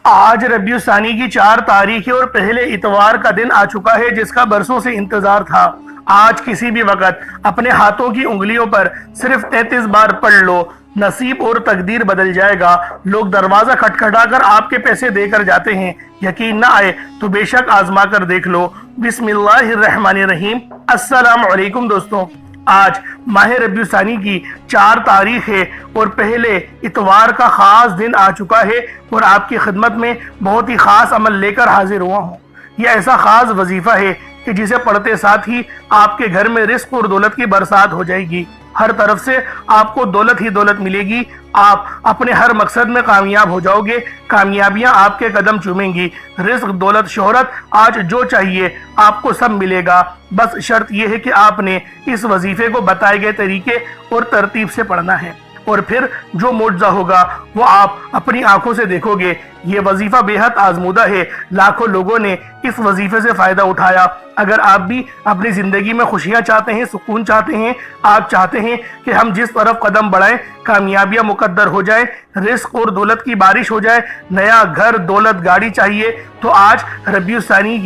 آج ربیع الثانی کی 4 تاریخ ہے اور پہلے اتوار کا دن آ چکا ہے جس کا برسوں سے انتظار تھا۔ آج کسی بھی وقت اپنے ہاتھوں کی انگلیوں پر صرف 33 بار پڑھ لو، نصیب اور تقدیر بدل جائے گا۔ لوگ دروازہ کھٹکھٹا کر آپ کے پیسے دے کر جاتے ہیں، یقین نہ آئے تو بے شک آزما کر دیکھ لو۔ بسم اللہ الرحمن الرحیم۔ السلام علیکم دوستوں، آج ماہ ربیع الثانی کی 4 تاریخ ہے اور پہلے اتوار کا خاص دن آ چکا ہے اور آپ کی خدمت میں بہت ہی خاص عمل لے کر حاضر ہوا ہوں۔ یہ ایسا خاص وظیفہ ہے کہ جسے پڑھتے ساتھ ہی آپ کے گھر میں رزق اور دولت کی برسات ہو جائے گی۔ ہر طرف سے آپ کو دولت ہی دولت ملے گی، آپ اپنے ہر مقصد میں کامیاب ہو جاؤ گے، کامیابیاں آپ کے قدم چومیں گی۔ رزق، دولت، شہرت، آج جو چاہیے آپ کو سب ملے گا۔ بس شرط یہ ہے کہ آپ نے اس وظیفے کو بتائے گئے طریقے اور ترتیب سے پڑھنا ہے، اور پھر جو معجزہ ہوگا وہ آپ اپنی آنکھوں سے دیکھو گے۔ یہ وظیفہ بے حد آزمودہ ہے، لاکھوں لوگوں نے اس وظیفے سے فائدہ اٹھایا۔ اگر آپ بھی اپنی زندگی میں خوشیاں چاہتے ہیں، سکون چاہتے ہیں، آپ چاہتے ہیں کہ ہم جس طرف قدم بڑھائیں کامیابیاں مقدر ہو جائیں، رزق اور دولت کی بارش ہو جائے، نیا گھر، دولت، گاڑی چاہیے، تو آج ربیع الثانی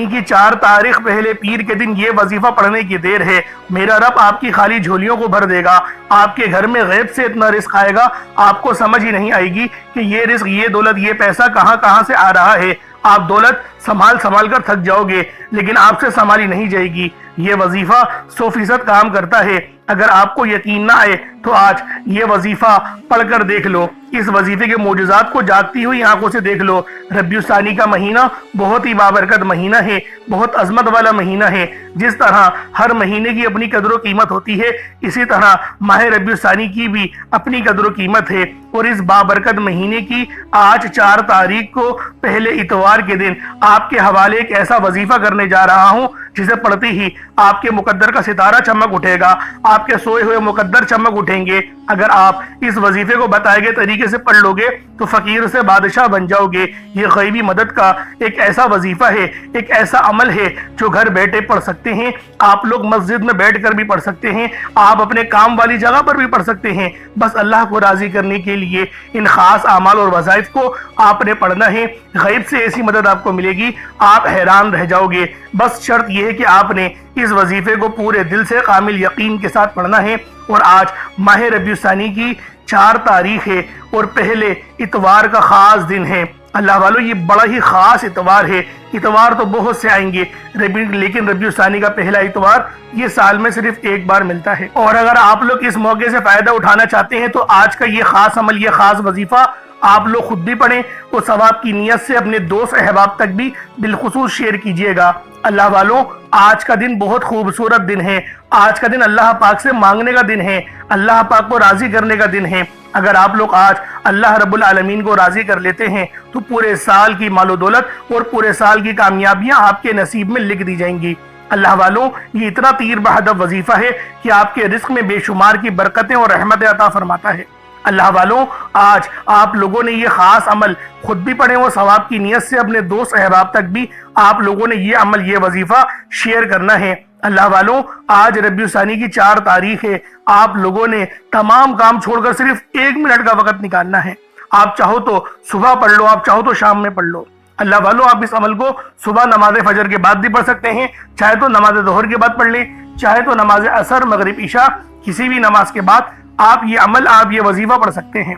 کی 4 تاریخ پہلے پیر کے دن یہ وظیفہ پڑھنے کی دیر ہے۔ میرا رب آپ کی خالی جھولیوں کو بھر دے گا۔ آپ کے گھر میں غیب سے اتنا رزق آئے گا، آپ کو سمجھ ہی نہیں آئے گی کہ یہ رزق، یہ دولت، یہ پیسہ کہاں سے آ رہا ہے۔ آپ دولت سنبھال کر تھک جاؤ گے، لیکن آپ سے سنبھالی نہیں جائے گی۔ یہ وظیفہ 100% کام کرتا ہے۔ اگر آپ کو یقین نہ آئے تو آج یہ وظیفہ پڑھ کر دیکھ لو۔ اس وظیفے کے معجزات کو جاگتی ہوئی آنکھوں سے دیکھ لو۔ ربیع الثانی کا مہینہ بہت ہی بابرکت مہینہ ہے، بہت عظمت والا مہینہ ہے۔ جس طرح ہر مہینے کی اپنی قدر و قیمت ہوتی ہے، اسی طرح ماہ ربیع الثانی کی بھی اپنی قدر و قیمت ہے۔ اور اس بابرکت مہینے کی آج 4 تاریخ کو پہلے اتوار کے دن آپ کے حوالے ایک ایسا وظیفہ کرنے جا رہا ہوں جسے پڑھتے ہی آپ کے مقدر کا ستارہ چمک اٹھے گا، آپ کے سوئے ہوئے مقدر چمک اٹھیں گے۔ اگر آپ اس وظیفے کو بتائے گئے طریقے سے پڑھ لو گے تو فقیر سے بادشاہ بن جاؤ گے۔ یہ غیبی مدد کا ایک ایسا وظیفہ ہے، ایک ایسا عمل ہے جو گھر بیٹھے پڑھ سکتے ہیں، آپ لوگ مسجد میں بیٹھ کر بھی پڑھ سکتے ہیں، آپ اپنے کام والی جگہ پر بھی پڑھ سکتے ہیں۔ بس اللہ کو راضی کرنے کے لیے ان خاص اعمال اور وظائف کو آپ نے پڑھنا ہے۔ غیب سے ایسی مدد آپ کو ملے گی، آپ حیران رہ جاؤ گے۔ بس شرط یہ ہے کہ آپ نے اس وظیفے کو پورے دل سے کامل یقین کے ساتھ پڑھنا ہے۔ اور آج ماہ ربیع الثانی کی 4 تاریخ ہے اور پہلے اتوار کا خاص دن ہے۔ اللہ والو، یہ بڑا ہی خاص اتوار ہے۔ اتوار تو بہت سے آئیں گے، لیکن ربیع الثانی کا پہلا اتوار یہ سال میں صرف ایک بار ملتا ہے۔ اور اگر آپ لوگ اس موقع سے فائدہ اٹھانا چاہتے ہیں تو آج کا یہ خاص عمل، یہ خاص وظیفہ آپ لوگ خود بھی پڑھیں اور ثواب کی نیت سے اپنے دوست احباب تک بھی بالخصوص شیئر کیجیے گا۔ اللہ والوں، آج کا دن بہت خوبصورت دن ہے۔ آج کا دن اللہ پاک سے مانگنے کا دن ہے، اللہ پاک کو راضی کرنے کا دن ہے۔ اگر آپ لوگ آج اللہ رب العالمین کو راضی کر لیتے ہیں تو پورے سال کی مال و دولت اور پورے سال کی کامیابیاں آپ کے نصیب میں لکھ دی جائیں گی۔ اللہ والوں، یہ اتنا تیر بہدف وظیفہ ہے کہ آپ کے رزق میں بے شمار کی برکتیں اور رحمتیں عطا فرماتا ہے۔ اللہ والوں، آج آپ لوگوں نے یہ خاص عمل خود بھی پڑھیں اور ثواب کی نیت سے اپنے دوست احباب تک بھی آپ لوگوں نے یہ عمل، یہ وظیفہ شیئر کرنا ہے۔ اللہ والوں، آج ربیع الثانی کی 4 تاریخ ہے۔ آپ لوگوں نے تمام کام چھوڑ کر صرف 1 منٹ کا وقت نکالنا ہے۔ آپ چاہو تو صبح پڑھ لو، آپ چاہو تو شام میں پڑھ لو۔ اللہ والوں، آپ اس عمل کو صبح نماز فجر کے بعد بھی پڑھ سکتے ہیں، چاہے تو نماز ظہر کے بعد پڑھ لیں، چاہے تو نماز عصر، مغرب، عشاء، کسی بھی نماز کے بعد آپ یہ عمل، آپ یہ وظیفہ پڑھ سکتے ہیں۔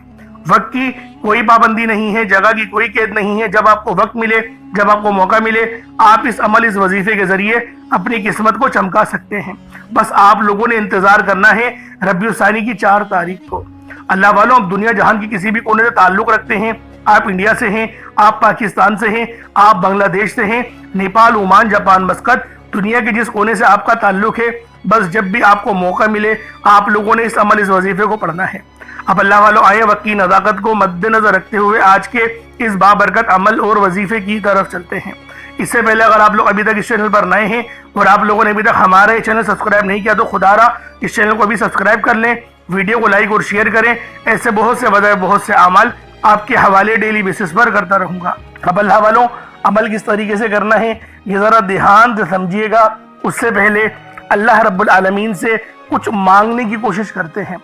وقت کی کوئی پابندی نہیں ہے، جگہ کی کوئی قید نہیں ہے۔ جب آپ کو وقت ملے، جب آپ کو موقع ملے، آپ اس عمل، اس وظیفے کے ذریعے اپنی قسمت کو چمکا سکتے ہیں۔ بس آپ لوگوں نے انتظار کرنا ہے ربیع الثانی کی 4 تاریخ کو۔ اللہ والوں، آپ دنیا جہان کی کسی بھی کونے سے تعلق رکھتے ہیں، آپ انڈیا سے ہیں، آپ پاکستان سے ہیں، آپ بنگلہ دیش سے ہیں، نیپال، عمان، جاپان، مسقط، دنیا کے جس کونے سے آپ کا تعلق ہے، بس جب بھی آپ کو موقع ملے آپ لوگوں نے اس عمل، اس وظیفے کو پڑھنا ہے۔ اب اللہ والوں، آئے وقت کی نزاکت کو مد نظر رکھتے ہوئے آج کے اس بابرکت عمل اور وظیفے کی طرف چلتے ہیں۔ اس سے پہلے اگر آپ لوگ ابھی تک اس چینل پر نئے ہیں اور آپ لوگوں نے ابھی تک ہمارا یہ چینل سبسکرائب نہیں کیا تو خدا را اس چینل کو بھی سبسکرائب کر لیں، ویڈیو کو لائک اور شیئر کریں۔ ایسے بہت سے وظائف، بہت سے اعمال آپ کے حوالے ڈیلی بیسس پر کرتا رہوں گا۔ اب اللہ والوں، عمل کس طریقے سے کرنا ہے یہ ذرا دھیان سے سمجھیے گا۔ اس سے پہلے اللہ رب العالمین سے کچھ مانگنے کی کوشش کرتے ہیں،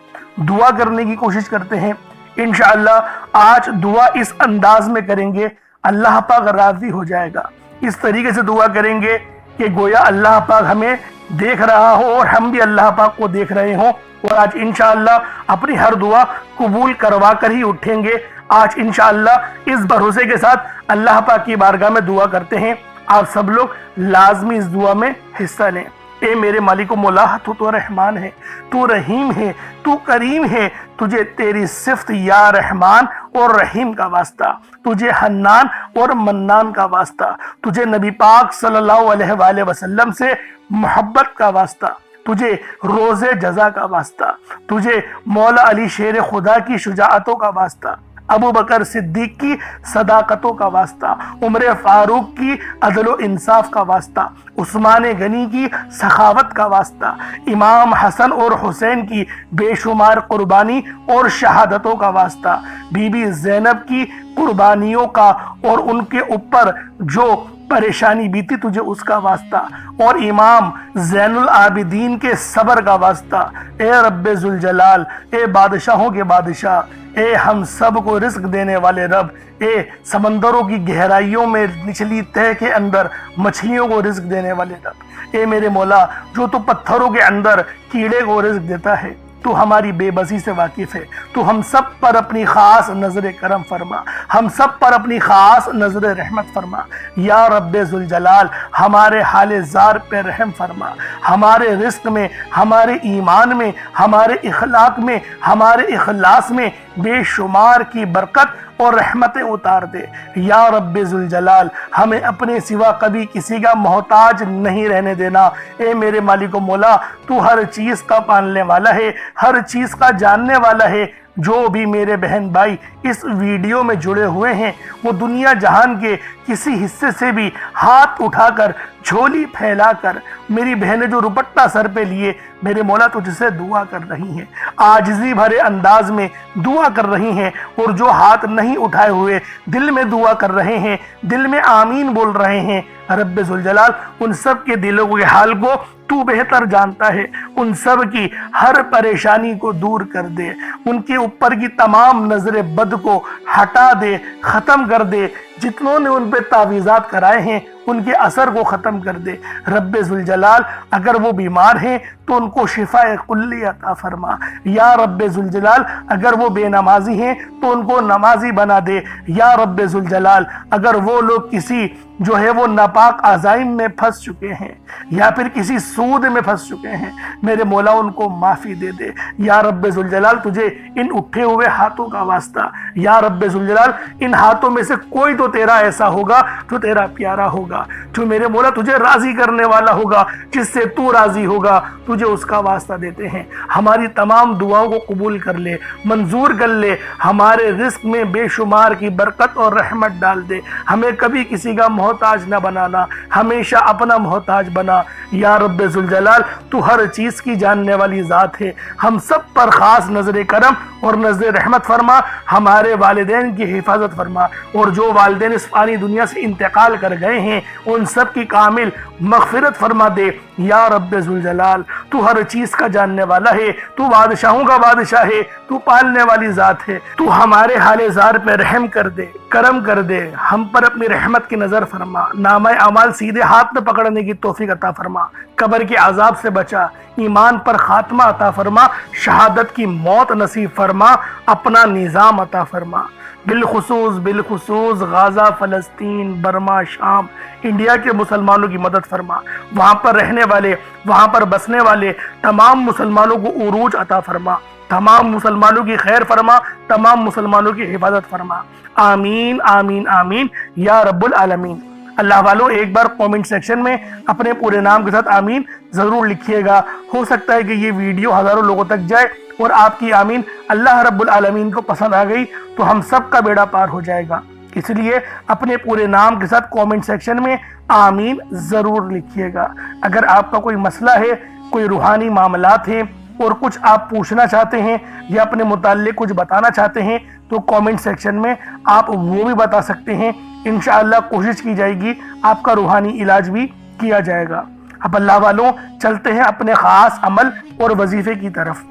دعا کرنے کی کوشش کرتے ہیں۔ انشاءاللہ آج دعا اس انداز میں کریں گے، اللہ پاک راضی ہو جائے گا۔ اس طریقے سے دعا کریں گے کہ گویا اللہ پاک ہمیں دیکھ رہا ہو اور ہم بھی اللہ پاک کو دیکھ رہے ہوں، اور آج انشاءاللہ اپنی ہر دعا قبول کروا کر ہی اٹھیں گے۔ آج انشاءاللہ اس بھروسے کے ساتھ اللہ پاک کی بارگاہ میں دعا کرتے ہیں، آپ سب لوگ لازمی اس دعا میں حصہ لیں۔ اے میرے مالک و مولا، تو رحمان ہے، تو رحیم ہے، تو کریم ہے، تجھے تیری صفت یا رحمان اور رحیم کا واسطہ، تجھے حنان اور منان کا واسطہ، تجھے نبی پاک صلی اللہ علیہ وآلہ وسلم سے محبت کا واسطہ، تجھے روز جزا کا واسطہ، تجھے مولا علی شیر خدا کی شجاعتوں کا واسطہ، ابو بکر صدیق کی صداقتوں کا واسطہ، عمر فاروق کی عدل و انصاف کا واسطہ، عثمان غنی کی سخاوت کا واسطہ، امام حسن اور حسین کی بے شمار قربانی اور شہادتوں کا واسطہ، بی بی زینب کی قربانیوں کا اور ان کے اوپر جو پریشانی بیتی تجھے اس کا واسطہ، اور امام زین العابدین کے صبر کا واسطہ۔ اے رب ذوالجلال، اے بادشاہوں کے بادشاہ، اے ہم سب کو رزق دینے والے رب، اے سمندروں کی گہرائیوں میں نچلی تہہ کے اندر مچھلیوں کو رزق دینے والے رب، اے میرے مولا جو تو پتھروں کے اندر کیڑے کو رزق دیتا ہے، تو ہماری بے بسی سے واقف ہے، تو ہم سب پر اپنی خاص نظر کرم فرما، ہم سب پر اپنی خاص نظر رحمت فرما۔ یا رب ذوالجلال، ہمارے حال زار پہ رحم فرما، ہمارے رزق میں، ہمارے ایمان میں، ہمارے اخلاق میں، ہمارے اخلاص میں بے شمار کی برکت اور رحمتیں اتار دے۔ یا رب ذوالجلال، ہمیں اپنے سوا کبھی کسی کا محتاج نہیں رہنے دینا۔ اے میرے مالک و مولا، تو ہر چیز کا پالنے والا ہے، ہر چیز کا جاننے والا ہے۔ جو بھی میرے بہن بھائی اس ویڈیو میں جڑے ہوئے ہیں، وہ دنیا جہان کے کسی حصے سے بھی ہاتھ اٹھا کر، جھولی پھیلا کر، میری بہنیں جو رپٹہ سر پہ لیے میرے مولا تجھ سے دعا کر رہی ہیں، عاجزی بھرے انداز میں دعا کر رہی ہیں، اور جو ہاتھ نہیں اٹھائے ہوئے دل میں دعا کر رہے ہیں، دل میں آمین بول رہے ہیں، رب ذوالجلال ان سب کے دلوں کے حال کو تو بہتر جانتا ہے، ان سب کی ہر پریشانی کو دور کر دے، ان کے اوپر کی تمام نظر بد کو ہٹا دے، ختم کر دے، جتنوں نے ان پہ تعویذات کرائے ہیں ان کے اثر کو ختم کر دے۔ رب ذوالجلال اگر وہ بیمار ہیں تو ان کو شفاء کلی عطا فرما۔ یا رب ذوالجلال اگر وہ بے نمازی ہیں تو ان کو نمازی بنا دے۔ یا رب ذوالجلال اگر وہ لوگ کسی جو ہے وہ ناپاک عزائم میں پھنس چکے ہیں یا پھر کسی سود میں پھنس چکے ہیں، میرے مولا ان کو معافی دے دے۔ یا رب ذوالجلال تجھے ان اٹھے ہوئے ہاتھوں کا واسطہ، یا رب ذوالجلال ان ہاتھوں میں سے کوئی تو تیرا ایسا ہوگا جو تیرا پیارا ہوگا، جو میرے مولا تجھے راضی کرنے والا ہوگا، جس سے تو راضی ہوگا، تجھے اس کا واسطہ دیتے ہیں۔ ہماری تمام دعاؤں کو قبول کر لے، منظور کر لے، ہمارے رزق میں بے شمار کی برکت اور رحمت ڈال دے، ہمیں کبھی کسی کا محتاج نہ بنانا، ہمیشہ اپنا محتاج بنا۔ یا رب ذوالجلال تو ہر چیز کی جاننے والی ذات ہے، ہم سب پر خاص نظر کرم اور نظر رحمت فرما، ہمارے والدین کی حفاظت فرما، اور جو والدین اس فانی دنیا سے انتقال کر گئے ہیں ان سب کی کامل مغفرت فرما دے۔ یا رب ذوالجلال تو ہر چیز کا جاننے والا ہے، تو بادشاہوں کا بادشاہ ہے، تو پالنے والی ذات ہے، تو ہمارے حال زار پہ رحم کر دے، کرم کر دے، ہم پر اپنی رحمت کی نظر فرما، نامہ اعمال سیدھے ہاتھ میں پکڑنے کی توفیق عطا فرما، قبر کے عذاب سے بچا، ایمان پر خاتمہ عطا فرما، شہادت کی موت نصیب فرما، اپنا نظام عطا فرما۔ بالخصوص غزہ، فلسطین، برما، شام، انڈیا کے مسلمانوں کی مدد فرما، وہاں پر رہنے والے، وہاں پر بسنے والے تمام مسلمانوں کو عروج عطا فرما، تمام مسلمانوں کی خیر فرما، تمام مسلمانوں کی حفاظت فرما۔ آمین آمین آمین یا رب العالمین۔ اللہ والوں ایک بار کومنٹ سیکشن میں اپنے پورے نام کے ساتھ آمین ضرور لکھیے گا، ہو سکتا ہے کہ یہ ویڈیو ہزاروں لوگوں تک جائے اور آپ کی آمین اللہ رب العالمین کو پسند آ گئی تو ہم سب کا بیڑا پار ہو جائے گا۔ اس لیے اپنے پورے نام کے ساتھ کومنٹ سیکشن میں آمین ضرور لکھیے گا۔ اگر آپ کا کوئی مسئلہ ہے، کوئی روحانی معاملات ہیں اور کچھ آپ پوچھنا چاہتے ہیں یا اپنے متعلق کچھ بتانا چاہتے ہیں تو کومنٹ سیکشن میں آپ وہ بھی بتا سکتے ہیں، انشاءاللہ کوشش کی جائے گی آپ کا روحانی علاج بھی کیا جائے گا۔ اب اللہ والوں چلتے ہیں اپنے خاص عمل اور وظیفے کی طرف۔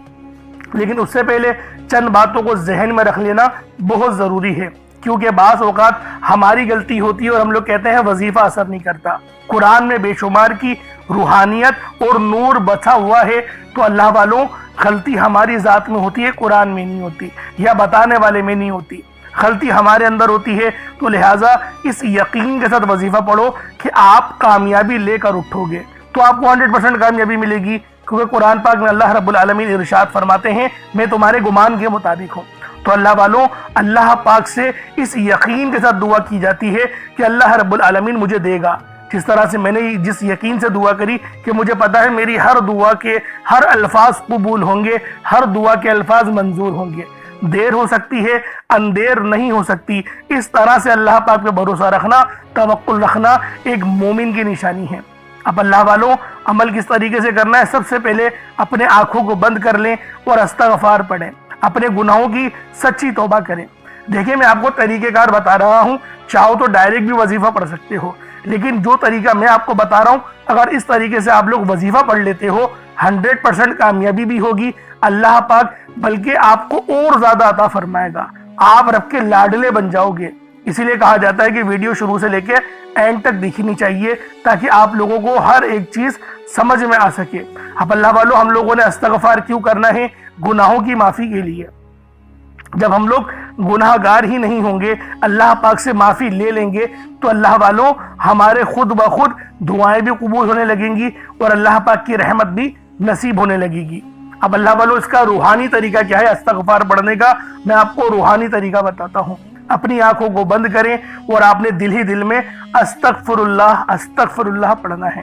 لیکن اس سے پہلے چند باتوں کو ذہن میں رکھ لینا بہت ضروری ہے، کیونکہ بعض اوقات ہماری غلطی ہوتی ہے اور ہم لوگ کہتے ہیں وظیفہ اثر نہیں کرتا۔ قرآن میں بے شمار کی روحانیت اور نور بچا ہوا ہے، تو اللہ والوں غلطی ہماری ذات میں ہوتی ہے، قرآن میں نہیں ہوتی یا بتانے والے میں نہیں ہوتی، غلطی ہمارے اندر ہوتی ہے۔ تو لہٰذا اس یقین کے ساتھ وظیفہ پڑھو کہ آپ کامیابی لے کر اٹھو گے تو آپ کو 100% کامیابی ملے گی، کیونکہ قرآن پاک میں اللہ رب العالمین ارشاد فرماتے ہیں میں تمہارے گمان کے مطابق ہوں۔ تو اللہ والوں اللہ پاک سے اس یقین کے ساتھ دعا کی جاتی ہے کہ اللہ رب العالمین مجھے دے گا، جس طرح سے میں نے جس یقین سے دعا کری کہ مجھے پتا ہے میری ہر دعا کے ہر الفاظ قبول ہوں گے، ہر دعا کے الفاظ منظور ہوں گے، دیر ہو سکتی ہے اندیر نہیں ہو سکتی۔ اس طرح سے اللہ پاک پہ بھروسہ رکھنا، توکل رکھنا ایک مومن کی نشانی ہے۔ اب اللہ والوں عمل کس طریقے سے کرنا ہے؟ سب سے پہلے اپنے آنکھوں کو بند کر لیں اور استغفار پڑھیں، اپنے گناہوں کی سچی توبہ کریں۔ دیکھیں میں آپ کو طریقہ کار بتا رہا ہوں، چاہو تو ڈائریکٹ بھی وظیفہ پڑھ سکتے ہو، لیکن جو طریقہ میں آپ کو بتا رہا ہوں اگر اس طریقے سے آپ لوگ وظیفہ پڑھ لیتے ہو 100% کامیابی بھی ہوگی، اللہ پاک بلکہ آپ کو اور زیادہ عطا فرمائے گا، آپ رب کے لاڈلے بن جاؤ گے۔ اسی لیے کہا جاتا ہے کہ ویڈیو شروع سے لے کے اینڈ تک دیکھنی چاہیے تاکہ آپ لوگوں کو ہر ایک چیز سمجھ میں آ سکے۔ اب اللہ والوں ہم لوگوں نے استغفار کیوں کرنا ہے؟ گناہوں کی معافی کے لیے۔ جب ہم لوگ گناہ گار ہی نہیں ہوں گے، اللہ پاک سے معافی لے لیں گے تو اللہ والوں ہمارے خود بخود دعائیں بھی قبول ہونے لگیں گی اور اللہ پاک کی رحمت بھی نصیب ہونے لگے گی۔ اب اللہ والوں اس کا روحانی طریقہ کیا ہے استغفار پڑھنے کا؟ میں آپ کو روحانی طریقہ بتاتا ہوں۔ اپنی آنکھوں کو بند کریں اور آپ نے دل ہی دل میں استغفر اللہ پڑھنا ہے،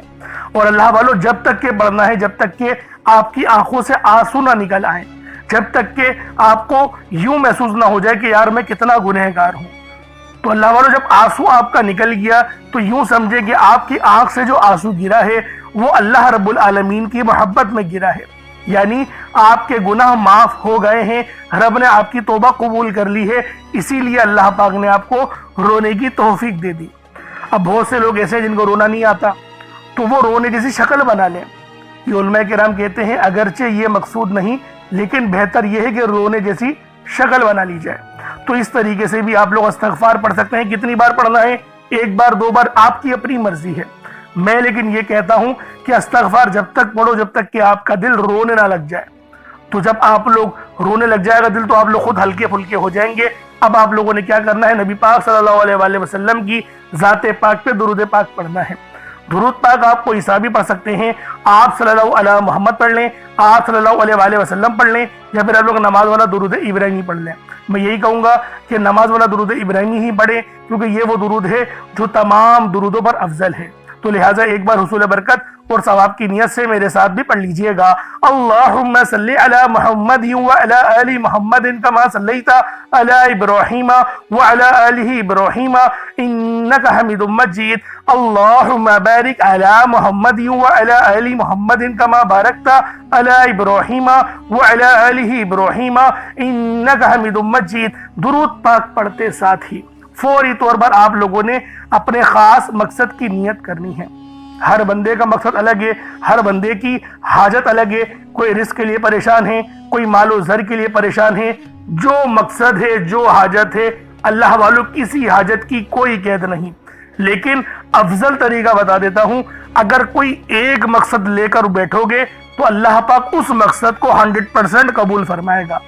اور اللہ والوں جب تک کہ پڑھنا ہے جب تک کہ آپ کی آنکھوں سے آنسو نہ نکل آئیں، جب تک کہ آپ کو یوں محسوس نہ ہو جائے کہ یار میں کتنا گنہگار ہوں۔ تو اللہ والوں جب آنسو آپ کا نکل گیا تو یوں سمجھے کہ آپ کی آنکھ سے جو آنسو گرا ہے وہ اللہ رب العالمین کی محبت میں گرا ہے، یعنی آپ کے گناہ معاف ہو گئے ہیں، رب نے آپ کی توبہ قبول کر لی ہے، اسی لیے اللہ پاک نے آپ کو رونے کی توفیق دے دی۔ اب بہت سے لوگ ایسے ہیں جن کو رونا نہیں آتا تو وہ رونے جیسی شکل بنا لیں۔ یہ علماء کرام کہتے ہیں اگرچہ یہ مقصود نہیں لیکن بہتر یہ ہے کہ رونے جیسی شکل بنا لی جائے۔ تو اس طریقے سے بھی آپ لوگ استغفار پڑھ سکتے ہیں۔ کتنی بار پڑھنا ہے؟ 1 بار 2 بار آپ کی اپنی مرضی ہے۔ میں لیکن یہ کہتا ہوں کہ استغفار جب تک پڑھو جب تک کہ آپ کا دل رونے نہ لگ جائے۔ تو جب آپ لوگ رونے لگ جائے گا دل تو آپ لوگ خود ہلکے پھلکے ہو جائیں گے۔ اب آپ لوگوں نے کیا کرنا ہے؟ نبی پاک صلی اللہ علیہ وآلہ وسلم کی ذات پاک پہ درود پاک پڑھنا ہے۔ درود پاک آپ کو عیسیٰ بھی پڑھ سکتے ہیں، آپ صلی اللہ علیہ محمد پڑھ لیں، آپ صلی اللہ علیہ وآلہ وسلم پڑھ لیں، یا پھر آپ لوگ نماز والا درود ابراہیمی پڑھ لیں۔ میں یہی کہوں گا کہ نماز والا درود ابراہیمی ہی پڑھیں کیونکہ یہ وہ درود ہے جو تمام درودوں پر افضل ہے۔ تو لہٰذا ایک بار حصول برکت اور ثواب کی نیت سے میرے ساتھ بھی پڑھ لیجئے گا۔ اللہم صلی علی محمد وعلی آل محمد کما صلیت علی ابراہیم وعلی آل ابراہیم انکا حمید مجید۔ اللہم بارک علی محمد وعلی آل محمد کما بارکت علی ابراہیم وعلی آل ابراہیم انکا حمید مجید۔ درود پاک پڑھتے ساتھ ہی فوری طور پر آپ لوگوں نے اپنے خاص مقصد کی نیت کرنی ہے۔ ہر بندے کا مقصد الگ ہے، ہر بندے کی حاجت الگ ہے۔ کوئی رزق کے لیے پریشان ہے، کوئی مال و زر کے لیے پریشان ہے۔ جو مقصد ہے، جو حاجت ہے، اللہ والوں کسی حاجت کی کوئی قید نہیں، لیکن افضل طریقہ بتا دیتا ہوں۔ اگر کوئی ایک مقصد لے کر بیٹھو گے تو اللہ پاک اس مقصد کو 100% قبول فرمائے گا۔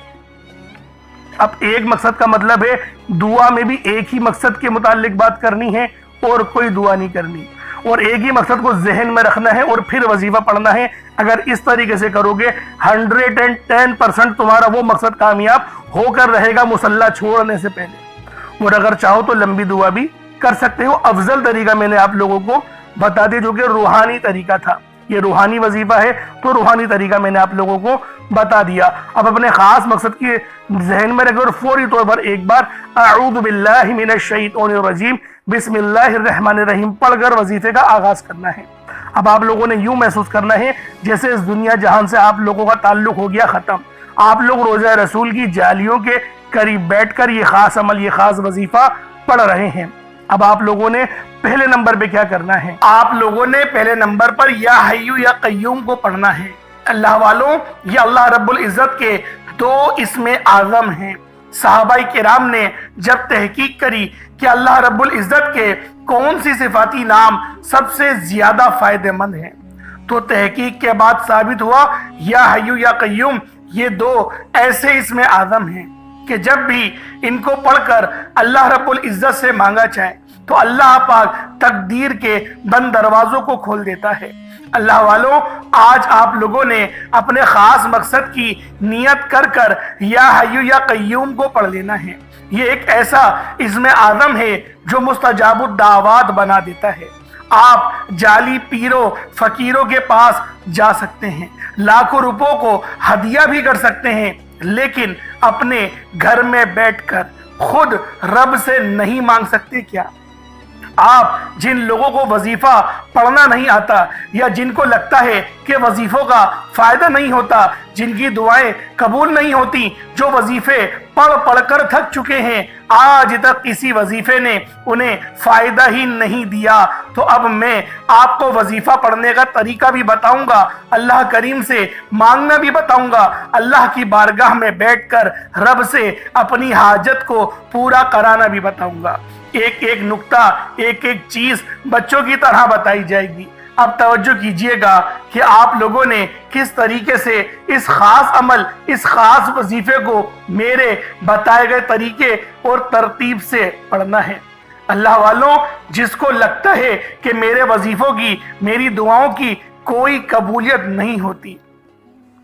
اب ایک مقصد کا مطلب ہے دعا میں بھی ایک ہی مقصد کے متعلق بات کرنی ہے اور کوئی دعا نہیں کرنی، اور ایک ہی مقصد کو ذہن میں رکھنا ہے اور پھر وظیفہ پڑھنا ہے۔ اگر اس طریقے سے کرو گے 110% تمہارا وہ مقصد کامیاب ہو کر رہے گا مصلی چھوڑنے سے پہلے۔ اور اگر چاہو تو لمبی دعا بھی کر سکتے ہو۔ افضل طریقہ میں نے آپ لوگوں کو بتا دیا جو کہ روحانی طریقہ تھا، یہ روحانی وظیفہ ہے تو روحانی طریقہ میں نے آپ لوگوں کو بتا دیا۔ اب اپنے خاص مقصد کی ذہن میں رکھیں اور فوری طور پر ایک بار اعوذ باللہ من الشیطان الرجیم بسم اللہ الرحمن الرحیم پڑھ کر وظیفے کا آغاز کرنا ہے۔ اب آپ لوگوں نے یوں محسوس کرنا ہے جیسے اس دنیا جہان سے آپ لوگوں کا تعلق ہو گیا ختم۔ آپ لوگ روضہ رسول کی جالیوں کے قریب بیٹھ کر یہ خاص عمل، یہ خاص وظیفہ پڑھ رہے ہیں۔ اب آپ لوگوں نے پہلے نمبر پہ کیا کرنا ہے؟ آپ لوگوں نے پہلے نمبر پر یا حیو یا قیوم کو پڑھنا ہے۔ اللہ والوں یہ اللہ رب العزت کے دو اسم اعظم ہیں۔ صحابہ کرام نے جب تحقیق کری کہ اللہ رب العزت کے کون سی صفاتی نام سب سے زیادہ فائدہ مند ہیں، تو تحقیق کے بعد ثابت ہوا یا حیو یا قیوم یہ دو ایسے اسم اعظم ہیں کہ جب بھی ان کو پڑھ کر اللہ رب العزت سے مانگا جائے تو اللہ پاک تقدیر کے بند دروازوں کو کھول دیتا ہے۔ اللہ والوں، آج آپ لوگوں نے اپنے خاص مقصد کی نیت کر کر یا حیو یا قیوم کو پڑھ لینا ہے۔ یہ ایک ایسا اسم اعظم ہے جو مستجاب الدعوات بنا دیتا ہے۔ آپ جعلی پیروں فقیروں کے پاس جا سکتے ہیں، لاکھوں روپوں کو ہدیہ بھی کر سکتے ہیں، لیکن اپنے گھر میں بیٹھ کر خود رب سے نہیں مانگ سکتے کیا؟ آپ جن لوگوں کو وظیفہ پڑھنا نہیں آتا یا جن کو لگتا ہے کہ وظیفوں کا فائدہ نہیں ہوتا، جن کی دعائیں قبول نہیں ہوتی، جو وظیفے پڑھ پڑھ کر تھک چکے ہیں، آج تک کسی وظیفے نے انہیں فائدہ ہی نہیں دیا، تو اب میں آپ کو وظیفہ پڑھنے کا طریقہ بھی بتاؤں گا، اللہ کریم سے مانگنا بھی بتاؤں گا، اللہ کی بارگاہ میں بیٹھ کر رب سے اپنی حاجت کو پورا کرانا بھی بتاؤں گا۔ ایک ایک نقطہ، ایک ایک چیز بچوں کی طرح بتائی جائے گی۔ اب توجہ کیجئے گا کہ آپ لوگوں نے کس طریقے سے اس خاص عمل، اس خاص وظیفے کو میرے بتائے گئے طریقے اور ترتیب سے پڑھنا ہے۔ اللہ والوں، جس کو لگتا ہے کہ میرے وظیفوں کی، میری دعاؤں کی کوئی قبولیت نہیں ہوتی،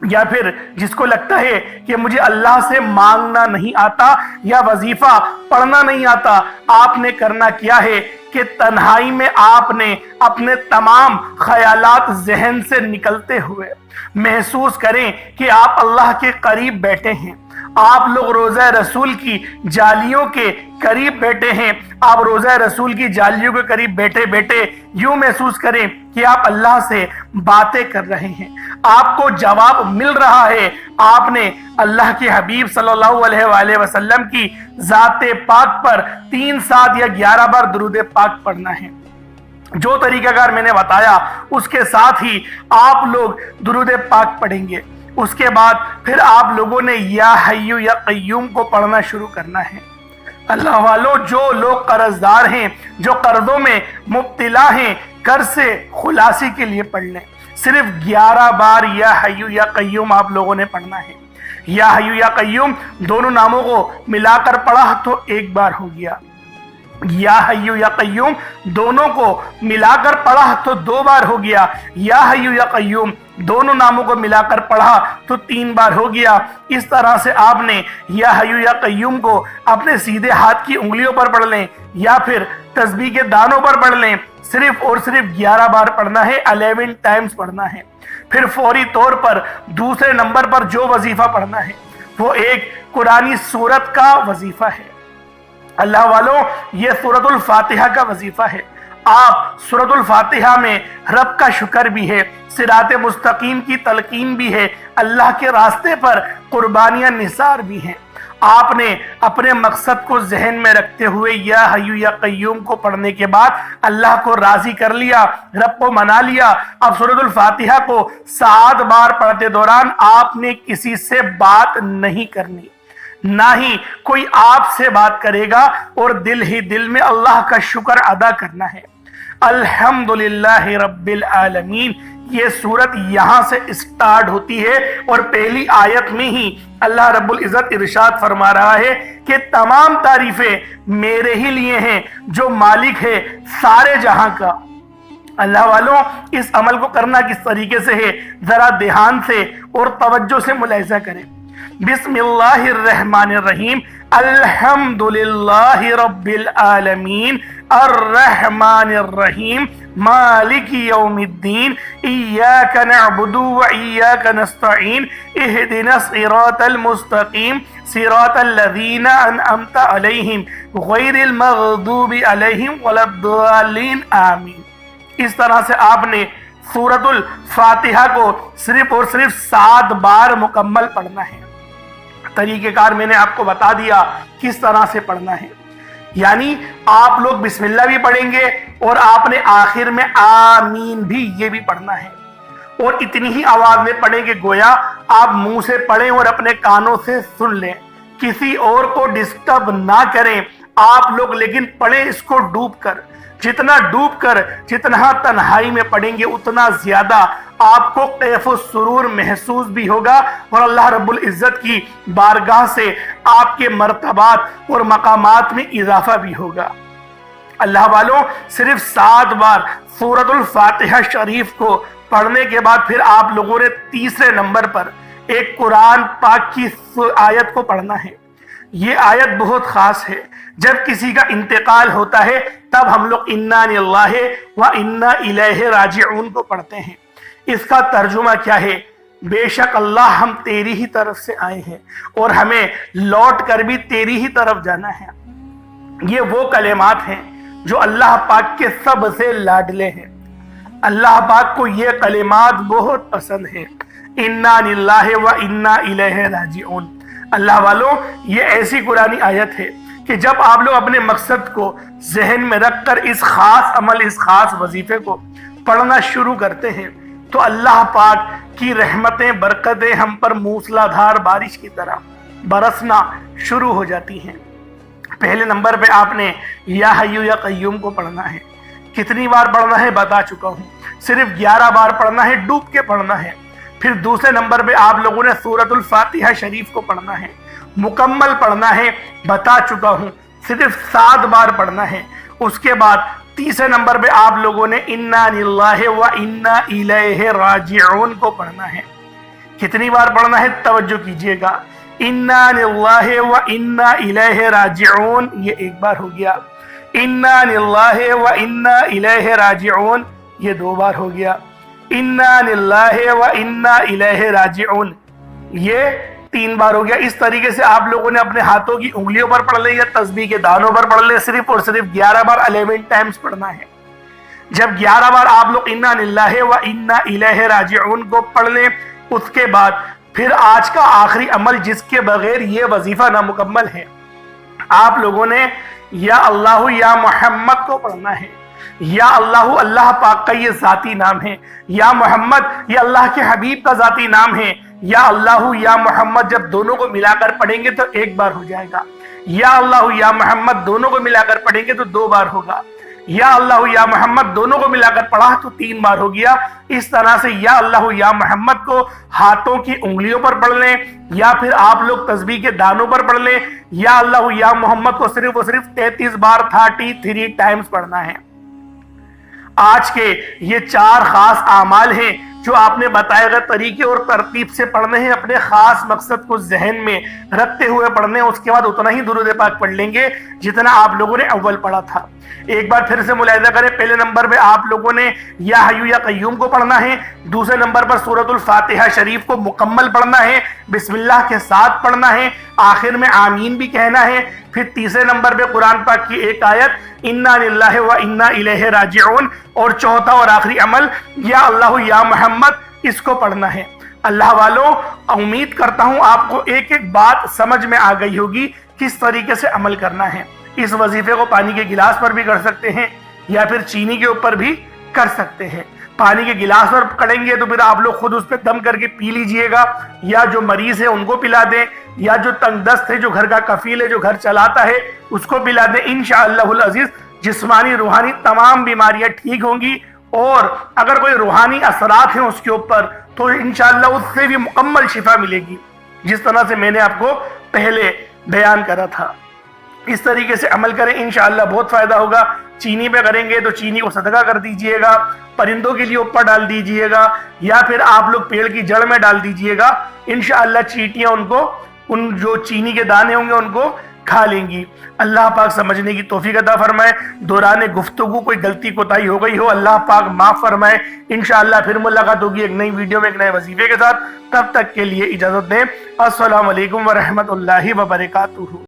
یا پھر جس کو لگتا ہے کہ مجھے اللہ سے مانگنا نہیں آتا یا وظیفہ پڑھنا نہیں آتا، آپ نے کرنا کیا ہے کہ تنہائی میں آپ نے اپنے تمام خیالات ذہن سے نکلتے ہوئے محسوس کریں کہ آپ اللہ کے قریب بیٹھے ہیں، آپ لوگ روضہ رسول کی جالیوں کے قریب بیٹھے ہیں، آپ روضہ رسول کی جالیوں کے قریب بیٹھے بیٹھے یوں محسوس کریں کہ آپ اللہ سے باتیں کر رہے ہیں، آپ کو جواب مل رہا ہے۔ آپ نے اللہ کے حبیب صلی اللہ علیہ وآلہ وسلم کی ذات پاک پر 3 7 یا 11 بار درود پاک پڑھنا ہے۔ جو طریقہ کار میں نے بتایا اس کے ساتھ ہی آپ لوگ درود پاک پڑھیں گے۔ اس کے بعد پھر آپ لوگوں نے یا حیو یا قیوم کو پڑھنا شروع کرنا ہے۔ اللہ والوں، جو لوگ قرض دار ہیں، جو قرضوں میں مبتلا ہیں، قرض سے خلاصی کے لیے پڑھ لیں۔ صرف 11 بار یا حیو یا قیوم آپ لوگوں نے پڑھنا ہے۔ یا حیو یا قیوم دونوں ناموں کو ملا کر پڑھا تو 1 بار ہو گیا، یا حیو یا قیوم دونوں کو ملا کر پڑھا تو 2 بار ہو گیا، یا حیو یا قیوم دونوں ناموں کو ملا کر پڑھا تو 3 بار ہو گیا۔ اس طرح سے آپ نے یا حیو یا قیوم کو اپنے سیدھے ہاتھ کی انگلیوں پر پڑھ لیں یا پھر تسبیح کے دانوں پر پڑھ لیں، صرف اور صرف 11 بار پڑھنا ہے، 11 ٹائمز پڑھنا ہے۔ پھر فوری طور پر دوسرے نمبر پر جو وظیفہ پڑھنا ہے وہ ایک قرآنی سورت کا وظیفہ ہے۔ اللہ والوں، یہ سورۃ الفاتحہ کا وظیفہ ہے۔ آپ سورۃ الفاتحہ میں رب کا شکر بھی ہے، صراط مستقیم کی تلقین بھی ہے، اللہ کے راستے پر قربانیاں نثار بھی ہیں۔ آپ نے اپنے مقصد کو ذہن میں رکھتے ہوئے یا حیو یا قیوم کو پڑھنے کے بعد اللہ کو راضی کر لیا، رب کو منا لیا۔ اب سورۃ الفاتحہ کو 7 بار پڑھتے دوران آپ نے کسی سے بات نہیں کرنی، نہ ہی کوئی آپ سے بات کرے گا، اور دل ہی دل میں اللہ کا شکر ادا کرنا ہے۔ الحمدللہ رب العالمین، یہ سورت یہاں سے اسٹارٹ ہوتی ہے، اور پہلی آیت میں ہی اللہ رب العزت ارشاد فرما رہا ہے کہ تمام تعریفیں میرے ہی لیے ہیں جو مالک ہے سارے جہاں کا۔ اللہ والوں، اس عمل کو کرنا کس طریقے سے ہے ذرا دھیان سے اور توجہ سے ملاحظہ کریں۔ بسم اللہ الرحمن الرحیم، الحمدللہ رب العالمین، الرحمن الرحیم، مالک یوم الدین، ایاک نعبد و ایاک نستعین، اہدنا الصراط المستقیم، صراط الذین انعمت علیہم غیر المغضوب علیہم ولا الضالین، آمین۔ اس طرح سے آپ نے سورۃ الفاتحہ کو صرف اور صرف 7 بار مکمل پڑھنا ہے۔ طریقہ کار میں نے آپ کو بتا دیا کس طرح سے پڑھنا ہے، یعنی آپ لوگ بسم اللہ بھی پڑھیں گے اور آپ نے آخر میں آمین بھی یہ بھی پڑھنا ہے۔ اور اتنی ہی آواز میں پڑھیں کہ گویا آپ منہ سے پڑھیں اور اپنے کانوں سے سن لیں، کسی اور کو ڈسٹرب نہ کریں آپ لوگ، لیکن پڑھیں اس کو ڈوب کر۔ جتنا ڈوب کر، جتنا تنہائی میں پڑھیں گے اتنا زیادہ آپ کو کیف و سرور محسوس بھی ہوگا، اور اللہ رب العزت کی بارگاہ سے آپ کے مرتبات اور مقامات میں اضافہ بھی ہوگا۔ اللہ والوں، صرف 7 بار سورۃ الفاتحہ شریف کو پڑھنے کے بعد پھر آپ لوگوں نے تیسرے نمبر پر ایک قرآن پاک کی آیت کو پڑھنا ہے۔ یہ آیت بہت خاص ہے۔ جب کسی کا انتقال ہوتا ہے تب ہم لوگ انا للہ و انا الیہ راجعون کو پڑھتے ہیں۔ اس کا ترجمہ کیا ہے؟ بے شک اللہ ہم تیری ہی طرف سے آئے ہیں اور ہمیں لوٹ کر بھی تیری ہی طرف جانا ہے۔ یہ وہ کلمات ہیں جو اللہ پاک کے سب سے لاڈلے ہیں۔ اللہ پاک کو یہ کلمات بہت پسند ہیں، انا للہ و انا الیہ راجعون۔ اللہ والوں، یہ ایسی قرآنی آیت ہے کہ جب آپ لوگ اپنے مقصد کو ذہن میں رکھ کر اس خاص عمل، اس خاص وظیفے کو پڑھنا شروع کرتے ہیں تو اللہ پاک کی رحمتیں، برکتیں ہم پر موسلا دھار بارش کی طرح برسنا شروع ہو جاتی ہیں۔ پہلے نمبر پہ آپ نے یا حیو یا قیوم کو پڑھنا ہے۔ کتنی بار پڑھنا ہے بتا چکا ہوں، صرف 11 بار پڑھنا ہے، ڈوب کے پڑھنا ہے۔ پھر دوسرے نمبر پہ آپ لوگوں نے سورۃ الفاتحہ شریف کو پڑھنا ہے، مکمل پڑھنا ہے، بتا چکا ہوں، صرف 7 بار پڑھنا ہے۔ اس کے بعد تیسرے نمبر پہ آپ لوگوں نے انا للہ و انا الیہ راجعون کو پڑھنا ہے۔ کتنی بار پڑھنا ہے توجہ کیجئے گا، انا للہ و انا الیہ راجعون یہ 1 بار ہو گیا، انا للہ و انا الیہ راجعون یہ 2 بار ہو گیا، انا للہ و انا الیہ راجعون یہ 3 بار ہو گیا۔ اس طریقے سے آپ لوگوں نے اپنے ہاتھوں کی انگلیوں پر پڑھ لیں یا تسبیح کے دانوں پر پڑھ لیں، صرف اور صرف 11 بار 11 ٹائمز پڑھنا ہے۔ جب 11 بار آپ لوگ انا للہ و انا الیہ راجعون کو پڑھ لیں، اس کے بعد پھر آج کا آخری عمل جس کے بغیر یہ وظیفہ نامکمل ہے، آپ لوگوں نے یا اللہ یا محمد کو پڑھنا ہے۔ یا اللہ، اللہ پاک کا یہ ذاتی نام ہے، یا محمد یہ اللہ کے حبیب کا ذاتی نام ہے۔ یا اللہ یا محمد جب دونوں کو ملا کر پڑھیں گے تو 1 بار ہو جائے گا، یا اللہ یا محمد دونوں کو ملا کر پڑھیں گے تو 2 بار ہوگا، یا اللہ یا محمد دونوں کو ملا کر پڑھا تو 3 بار ہو گیا۔ اس طرح سے یا اللہ یا محمد کو ہاتھوں کی انگلیوں پر پڑھ لیں یا پھر آپ لوگ تسبیح کے دانوں پر پڑھ لیں، یا اللہ یا محمد کو صرف اور صرف 33 بار 33 ٹائمز پڑھنا ہے۔ آج کے یہ 4 خاص اعمال ہیں جو آپ نے بتائے گئے طریقے اور ترتیب سے پڑھنے ہیں، اپنے خاص مقصد کو ذہن میں رکھتے ہوئے پڑھنے ہیں۔ اس کے بعد اتنا ہی درود پاک پڑھ لیں گے جتنا آپ لوگوں نے اول پڑھا تھا۔ ایک بار پھر سے ملاحظہ کریں، پہلے نمبر پہ آپ لوگوں نے یا حیو یا قیوم کو پڑھنا ہے، دوسرے نمبر پر سورۃ الفاتحہ شریف کو مکمل پڑھنا ہے، بسم اللہ کے ساتھ پڑھنا ہے، آخر میں آمین بھی کہنا ہے۔ پھر تیسرے نمبر پہ قرآن پاک کی ایک آیت انا للہ و انا الیہ راجعون، اور چوتھا اور آخری عمل یا اللہ یا محمد اس کو پڑھنا ہے۔ اللہ والوں، امید کرتا ہوں آپ کو ایک ایک بات سمجھ میں آ گئی ہوگی کس طریقے سے عمل کرنا ہے۔ اس وظیفے کو پانی کے گلاس پر بھی کر سکتے ہیں یا پھر چینی کے اوپر بھی کر سکتے ہیں۔ پانی کے گلاس پر کریں گے تو پھر آپ لوگ خود اس پہ دم کر کے پی لیجئے گا، یا جو مریض ہے ان کو پلا دیں، یا جو تنگ دست ہے، جو گھر کا کفیل ہے، جو گھر چلاتا ہے، اس کو پلا دیں۔ انشاءاللہ العزیز جسمانی روحانی تمام بیماریاں ٹھیک ہوں گی، اور اگر کوئی روحانی اثرات ہیں اس کے اوپر تو انشاءاللہ اس سے بھی مکمل شفا ملے گی، جس طرح سے میں نے آپ کو پہلے بیان کرا تھا۔ اس طریقے سے عمل کریں، انشاءاللہ بہت فائدہ ہوگا۔ چینی پہ کریں گے تو چینی کو صدقہ کر دیجئے گا، پرندوں کے لیے اوپر ڈال دیجئے گا، یا پھر آپ لوگ پیڑ کی جڑ میں ڈال دیجئے گا۔ انشاءاللہ چیٹیاں ان جو چینی کے دانے ہوں گے ان کو کھا لیں گی۔ اللہ پاک سمجھنے کی توفیق عطا فرمائے۔ دوران گفتگو کوئی غلطی کوتاہی ہو گئی ہو، اللہ پاک معاف فرمائے۔ انشاءاللہ پھر ملاقات ہوگی ایک نئی ویڈیو میں ایک نئے وظیفے کے ساتھ۔ تب تک کے لیے اجازت دیں۔ السلام علیکم ورحمۃ اللہ وبرکاتہ۔